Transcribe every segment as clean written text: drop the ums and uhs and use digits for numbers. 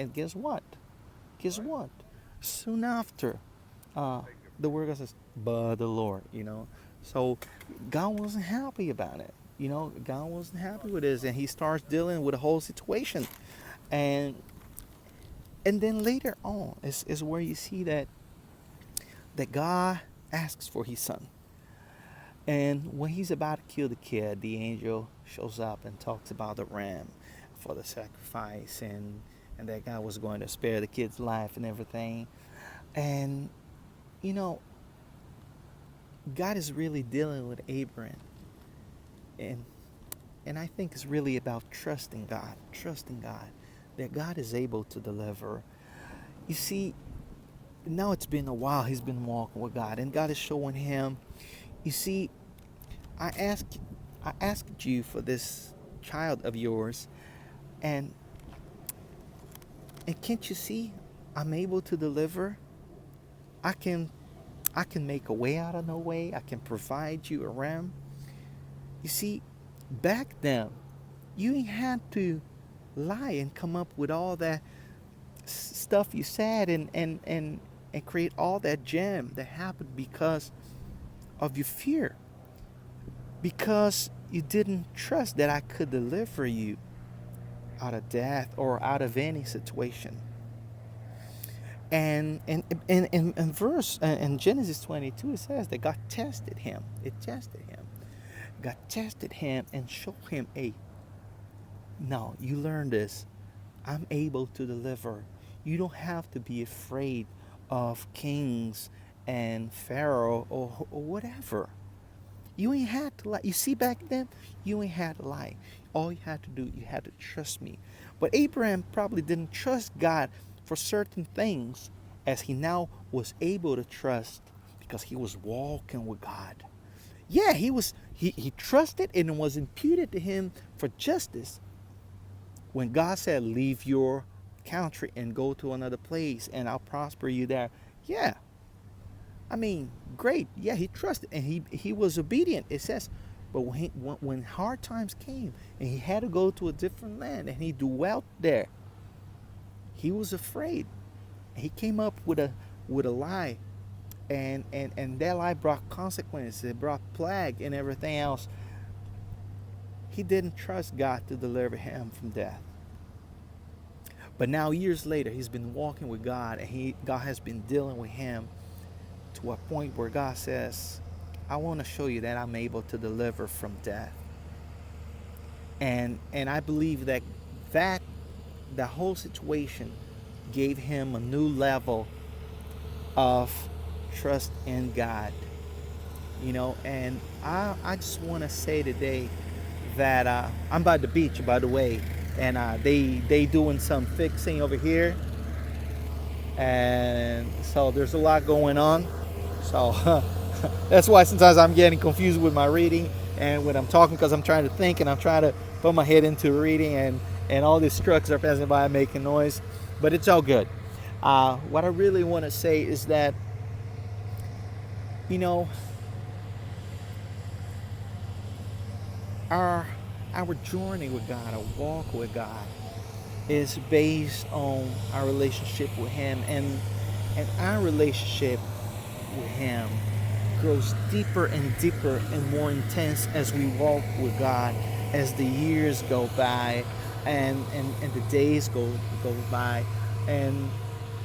And guess what? Guess what? Soon after, uh, the word God says, but the Lord, So God wasn't happy about it. God wasn't happy with this, and he starts dealing with the whole situation. And and then later on is where you see that God asks for his son. And when he's about to kill the kid, the angel shows up and talks about the ram for the sacrifice, and that God was going to spare the kid's life and everything. And you know, God is really dealing with Abraham, and I think it's really about trusting God, that God is able to deliver. You see, now it's been a while he's been walking with God, and God is showing him. You see, I asked I asked you for this child of yours, and can't you see I'm able to deliver? I can I can make a way out of no way. I can provide you a ram. You see, back then, you ain't had to lie and come up with all that stuff you said, and create all that jam that happened because of your fear, because you didn't trust that I could deliver you out of death or out of any situation. And in verse in Genesis 22, it says that God tested him. It tested him. God tested him and showed him, hey, now you learn this. I'm able to deliver. You don't have to be afraid of kings and Pharaoh or whatever. You ain't had to lie. You see, back then, you ain't had to lie. All you had to do, you had to trust me. But Abraham probably didn't trust God for certain things, as he now was able to trust because he was walking with God. Yeah, he trusted, and it was imputed to him for justice. When God said, leave your country and go to another place and I'll prosper you there. Yeah, I mean, great. Yeah, he trusted and he was obedient. It says, but when hard times came and he had to go to a different land and he dwelt there, he was afraid. He came up with a lie, and that lie brought consequences. It brought plague and everything else. He didn't trust God to deliver him from death. But now years later, he's been walking with God, and God has been dealing with him to a point where God says, I want to show you that I'm able to deliver from death. And I believe that the whole situation gave him a new level of trust in God. And I just want to say today that I'm by the beach, by the way, and they doing some fixing over here, and so there's a lot going on. So that's why sometimes I'm getting confused with my reading and when I'm talking, because I'm trying to think and I'm trying to put my head into reading, and all these trucks are passing by making noise, but it's all good. What I really want to say is that, you know, our our journey with God, our walk with God, is based on our relationship with Him, and our relationship with Him grows deeper and deeper and more intense as we walk with God, as the years go by, and the days go by, and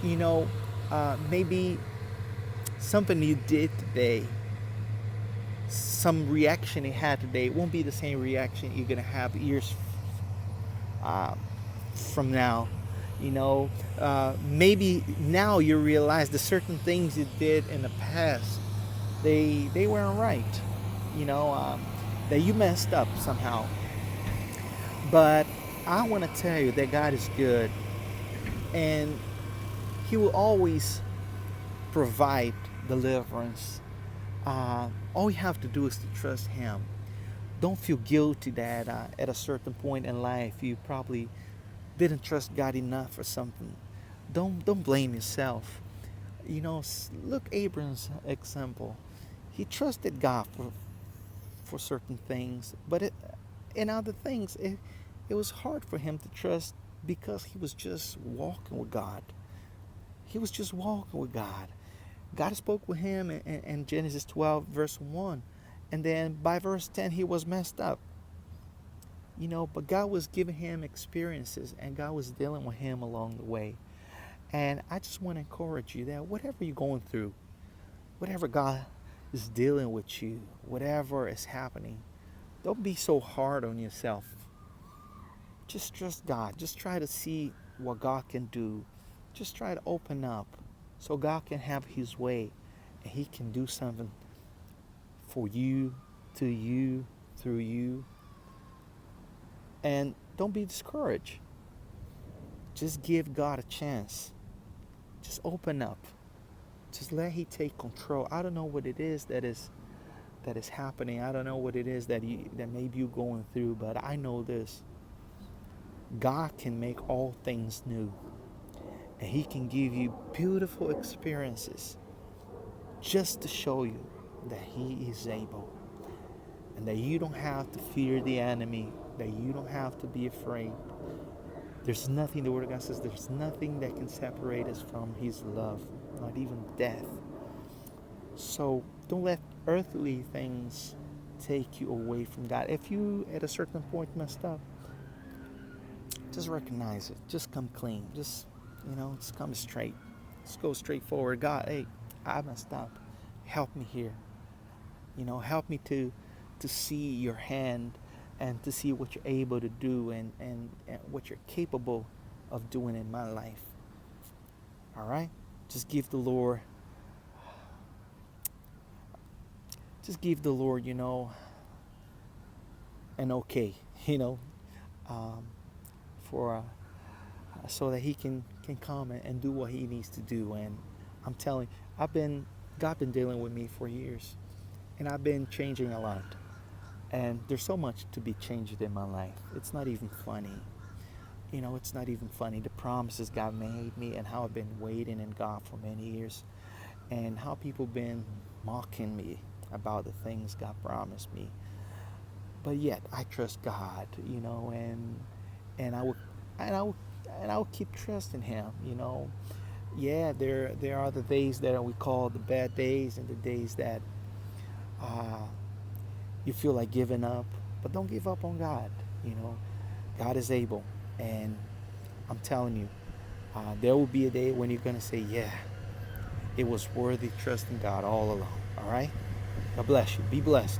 you know, maybe something you did today, some reaction you had today, it won't be the same reaction you're gonna have years uh, from now. Maybe now you realize the certain things you did in the past, they weren't right. You know, that you messed up somehow. But I want to tell you that God is good, and He will always provide deliverance. All you have to do is to trust Him. Don't feel guilty that at a certain point in life you probably didn't trust God enough or something. Don't blame yourself. Look Abraham's example. He trusted God for certain things, but in other things it was hard for him to trust because he was just walking with God. He was just walking with God. God spoke with him in Genesis 12, verse 1. And then by verse 10, he was messed up. But God was giving him experiences, and God was dealing with him along the way. And I just want to encourage you that whatever you're going through, whatever God is dealing with you, whatever is happening, don't be so hard on yourself. Just trust God. Just try to see what God can do. Just try to open up so God can have his way, and he can do something for you, to you, through you. And don't be discouraged. Just give God a chance. Just open up. Just let him take control. I don't know what it is that is happening. I don't know what it is that maybe you're going through, but I know this. God can make all things new. And he can give you beautiful experiences just to show you that he is able. And that you don't have to fear the enemy. That you don't have to be afraid. There's nothing, the Word of God says, there's nothing that can separate us from his love. Not even death. So don't let earthly things take you away from God. If you at a certain point messed up, just recognize it. Just come clean. Just come straight. Just go straight forward. God, hey, I messed up. Help me here. Help me to see your hand and to see what you're able to do and what you're capable of doing in my life. All right? Just give the Lord, an okay, for so that he can come and do what he needs to do. And I'm telling you, God been dealing with me for years, and I've been changing a lot. And there's so much to be changed in my life. It's not even funny. It's not even funny. The promises God made me and how I've been waiting in God for many years, and how people been mocking me about the things God promised me. But yet I trust God, and I will keep trusting him, Yeah, there are the days that we call the bad days, and the days that you feel like giving up, but don't give up on God. God is able, and I'm telling you, there will be a day when you're gonna say, yeah, it was worthy trusting God all along. All right, God bless you. Be blessed.